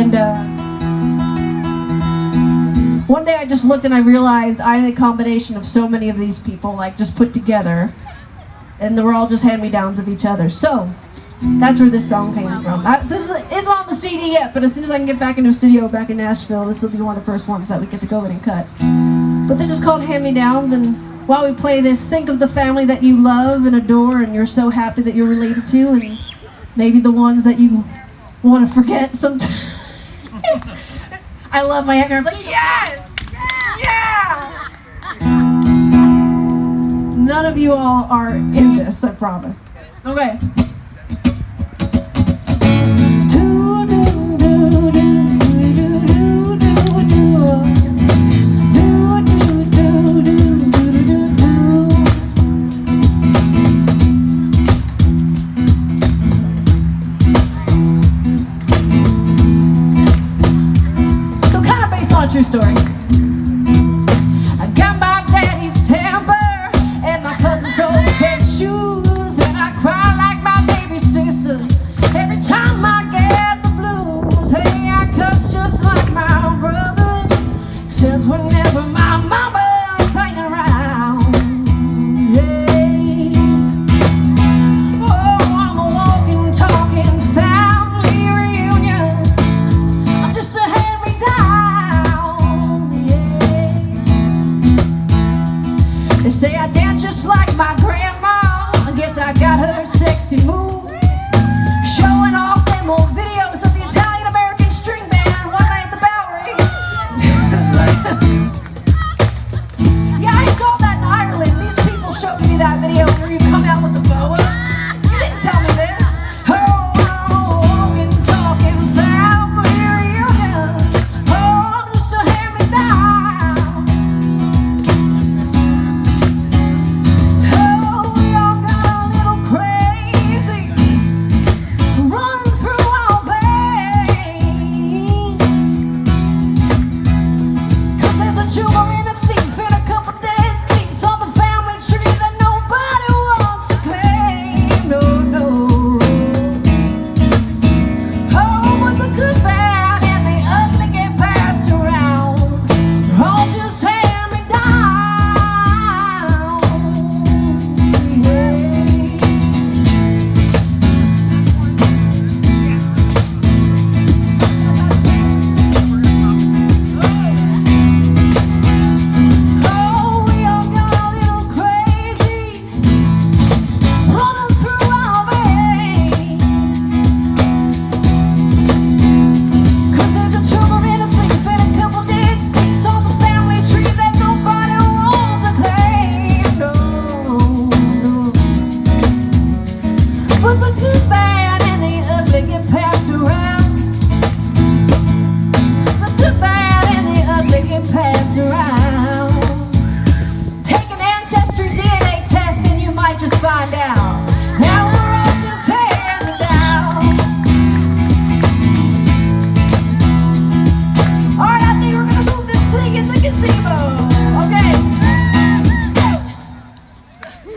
And one day I just looked and I realized I'm a combination of so many of these people, like just put together, and we're all just hand-me-downs of each other. So that's where this song came from. This isn't on the CD yet, but as soon as I can get back into a studio back in Nashville, this will be one of the first ones that we get to go in and cut. But this is called Hand-Me-Downs, and while we play this, think of the family that you love and adore and you're so happy that you're related to, and maybe the ones that you want to forget sometimes. I love my Aunt Mary's like, yes! Yeah! None of you all are in this, I promise. Okay. True story. I got my daddy's temper and my cousin's old tennis shoes, and I cry like my baby sister every time